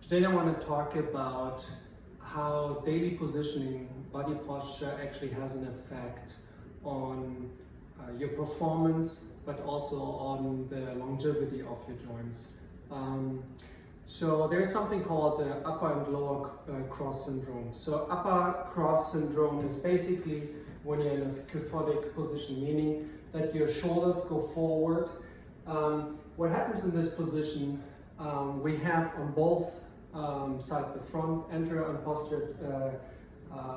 Today I want to talk about how daily positioning, body posture actually has an effect on your performance, but also on the longevity of your joints. So there's something called upper and lower cross syndrome. So upper cross syndrome is basically when you're in a kyphotic position, meaning that your shoulders go forward. What happens in this position, we have on both sides, the front, anterior and posterior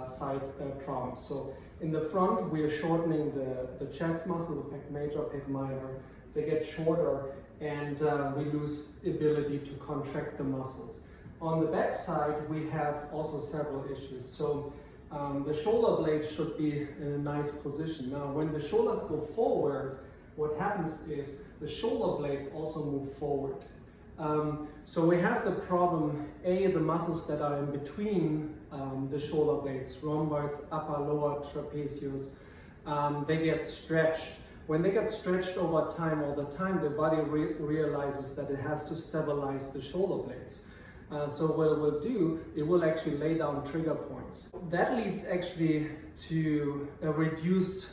side problems. So in the front, we are shortening the chest muscle, the pec major, pec minor. They get shorter and we lose ability to contract the muscles. On the back side, we have also several issues. So the shoulder blades should be in a nice position. Now, when the shoulders go forward, what happens is the shoulder blades also move forward. So we have the problem, the muscles that are in between the shoulder blades, rhomboids, upper, lower trapezius, they get stretched. When they get stretched over time, all the time, the body realizes that it has to stabilize the shoulder blades. So what it will do, it will actually lay down trigger points. That leads actually to a reduced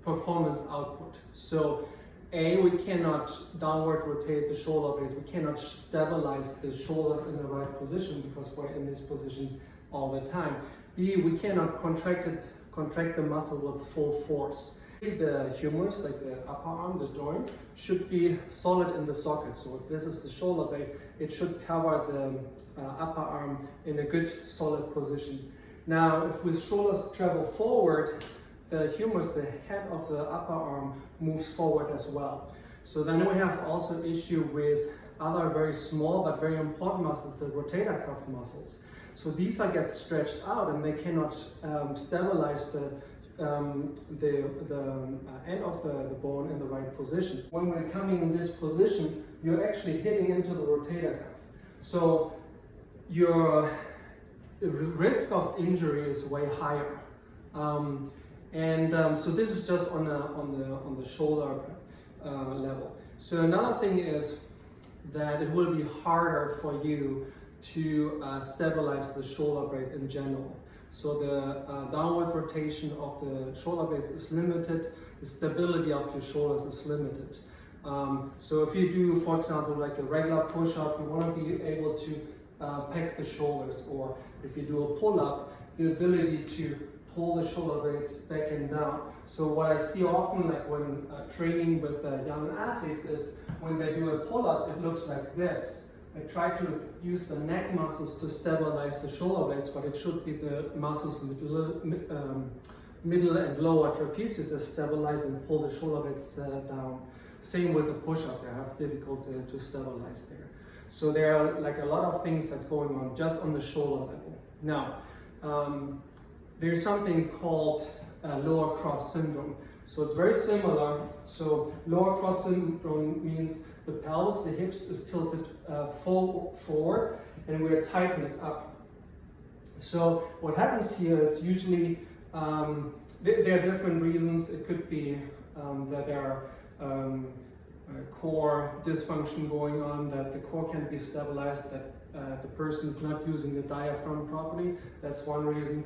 performance output. So we cannot downward rotate the shoulder blades, we cannot stabilize the shoulders in the right position because we're in this position all the time. We cannot contract the muscle with full force. The humerus, like the upper arm, the joint, should be solid in the socket. So if this is the shoulder blade, it should cover the upper arm in a good solid position. Now, if the shoulders travel forward, the humerus, the head of the upper arm, moves forward as well. So then we have also issue with other very small but very important muscles, the rotator cuff muscles. So these get stretched out and they cannot stabilize the end of the bone in the right position. When we're coming in this position, you're actually hitting into the rotator cuff. So your risk of injury is way higher. So this is just on the shoulder level. So another thing is that it will be harder for you to stabilize the shoulder blade in general. So the downward rotation of the shoulder blades is limited, the stability of your shoulders is limited. So if you do, for example, like a regular push-up, you want to be able to pec the shoulders, or if you do a pull-up, the ability to pull the shoulder blades back and down. So what I see often, like when training with young athletes, is when they do a pull-up, it looks like this. They try to use the neck muscles to stabilize the shoulder blades, but it should be the muscles middle and lower trapezius that stabilize and pull the shoulder blades down. Same with the push-ups, they have difficulty to stabilize there. So there are like a lot of things that are going on just on the shoulder level. Now, there's something called lower cross syndrome. So it's very similar. So lower cross syndrome means the pelvis, the hips is tilted forward and we are tightening up. So what happens here is usually, there are different reasons. It could be that there are core dysfunction going on, that the core can't be stabilized, that the person is not using the diaphragm properly. That's one reason.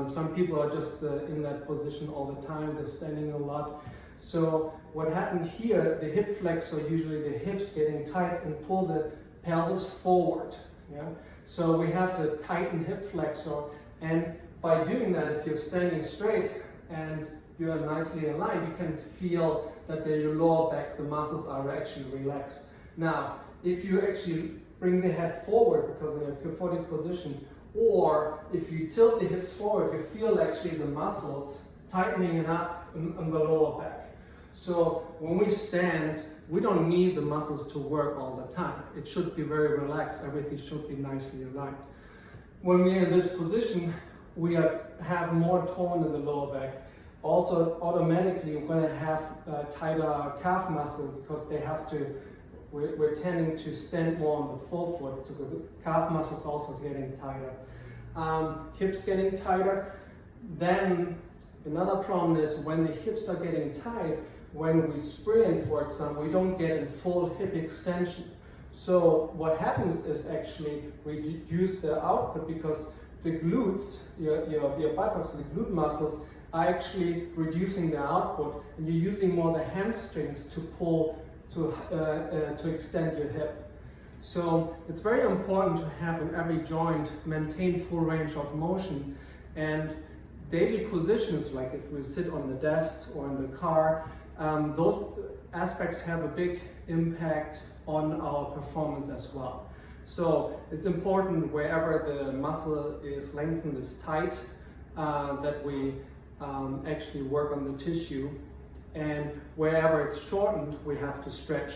Some people are just in that position all the time, they're standing a lot. So what happened here, the hip flexor, usually the hips getting tight and pull the pelvis forward. Yeah? So we have the tightened hip flexor, and by doing that, if you're standing straight and you're nicely aligned, you can feel that your lower back, the muscles are actually relaxed. Now, if you actually bring the head forward because in a kyphotic position, or if you tilt the hips forward, you feel actually the muscles tightening up on the lower back. So when we stand, we don't need the muscles to work all the time. It should be very relaxed, everything should be nicely aligned. When we're in this position, we have more tone in the lower back. Also, automatically, we're going to have tighter calf muscle because they have to, we're tending to stand more on the forefoot, so the calf muscle is also getting tighter. Hips getting tighter. Then another problem is when the hips are getting tight, when we sprint, for example, we don't get in full hip extension. So what happens is actually reduce the output because the glutes, your buttocks, the glute muscles, are actually reducing the output, and you're using more the hamstrings to pull to extend your hip. So it's very important to have in every joint maintain full range of motion, and daily positions like if we sit on the desk or in the car, those aspects have a big impact on our performance as well. So it's important wherever the muscle is lengthened, is tight, that we actually work on the tissue, and wherever it's shortened, we have to stretch.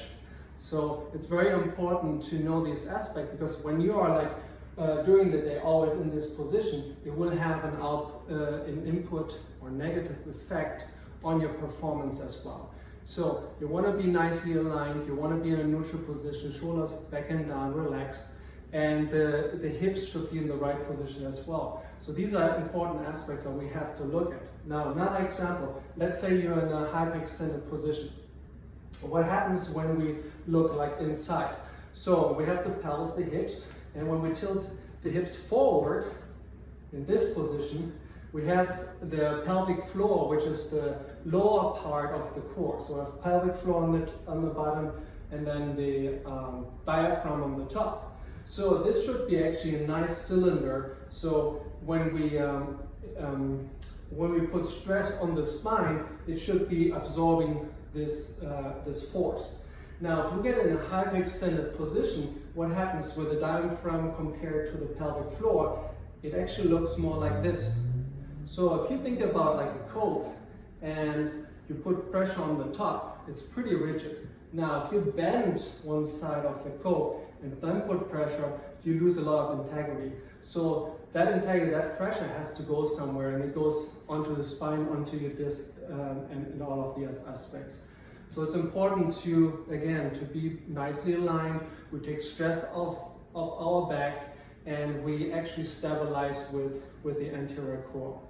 So it's very important to know this aspect, because when you are like during the day always in this position, it will have an input or negative effect on your performance as well. So you want to be nicely aligned, you want to be in a neutral position, shoulders back and down, relaxed, and the hips should be in the right position as well. So these are important aspects that we have to look at. Now, another example, let's say you're in a hyperextended position. What happens when we look like inside? So we have the pelvis, the hips, and when we tilt the hips forward in this position, we have the pelvic floor, which is the lower part of the core. So we have pelvic floor on the bottom, and then the diaphragm on the top. So this should be actually a nice cylinder. So when we put stress on the spine, it should be absorbing this force. Now, if we get in a hyperextended position, what happens with the diaphragm compared to the pelvic floor? It actually looks more like this. So if you think about like a Coke and you put pressure on the top, it's pretty rigid. Now, if you bend one side of the Coke and then put pressure, you lose a lot of integrity. So that integrity, that pressure has to go somewhere, and it goes onto the spine, onto your disc, and all of these aspects. So it's important to, again, to be nicely aligned. We take stress off our back, and we actually stabilize with the anterior core.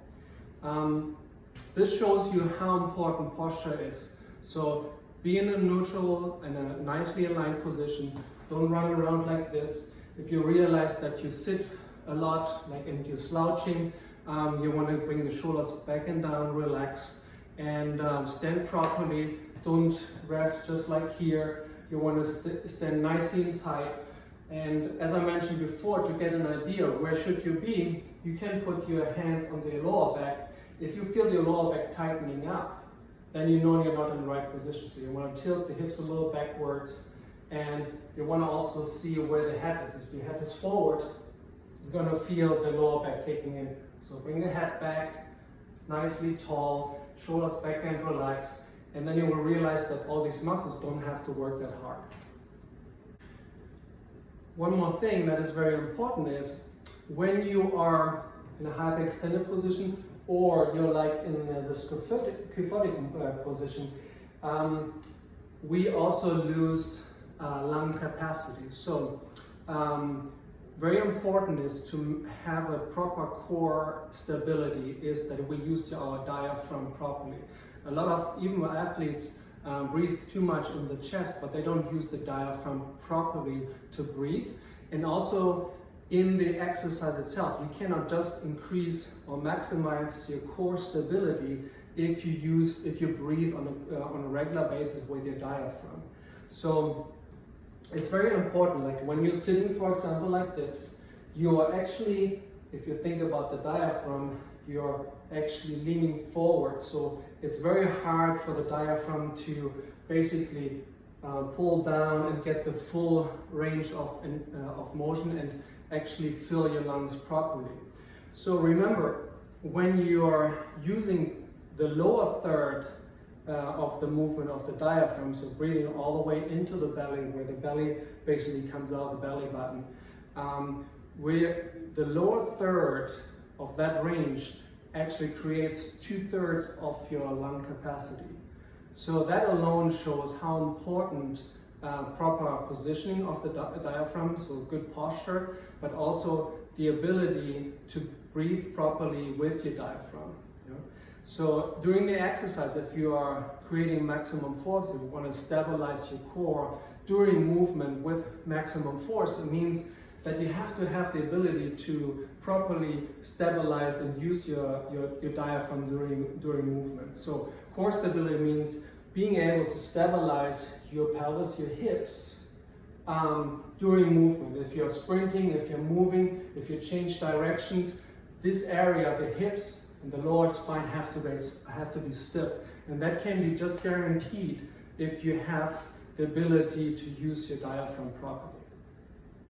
This shows you how important posture is. So be in a neutral and a nicely aligned position. Don't run around like this. If you realize that you sit a lot, like and you're slouching, you want to bring the shoulders back and down, relax, and stand properly. Don't rest just like here. You want to stand nicely and tight. And as I mentioned before, to get an idea where should you be, you can put your hands on the lower back. If you feel your lower back tightening up, then you know you're not in the right position. So you want to tilt the hips a little backwards, and you want to also see where the head is. If your head is forward, you're going to feel the lower back kicking in. So bring the head back, nicely tall, shoulders back and relax, and then you will realize that all these muscles don't have to work that hard. One more thing that is very important is when you are in a hyperextended position, or you're like in the kyphotic position, we also lose lung capacity. So very important is to have a proper core stability, is that we use our diaphragm properly. A lot of even athletes breathe too much in the chest, but they don't use the diaphragm properly to breathe. And also in the exercise itself, you cannot just increase or maximize your core stability if you breathe on a regular basis with your diaphragm. So it's very important, like when you're sitting, for example, like this, you are actually, if you think about the diaphragm, you're actually leaning forward. So it's very hard for the diaphragm to basically pull down and get the full range of motion and actually fill your lungs properly. So remember, when you are using the lower third of the movement of the diaphragm, so breathing all the way into the belly, where the belly basically comes out the belly button, where the lower third of that range actually creates 2/3 of your lung capacity. So that alone shows how important proper positioning of the diaphragm, so good posture, but also the ability to breathe properly with your diaphragm. You know? So during the exercise, if you are creating maximum force, if you want to stabilize your core, during movement with maximum force, it means that you have to have the ability to properly stabilize and use your diaphragm during movement. So core stability means being able to stabilize your pelvis, your hips, during movement. If you're sprinting, if you're moving, if you change directions, this area, the hips and the lower spine have to be stiff. And that can be just guaranteed if you have the ability to use your diaphragm properly.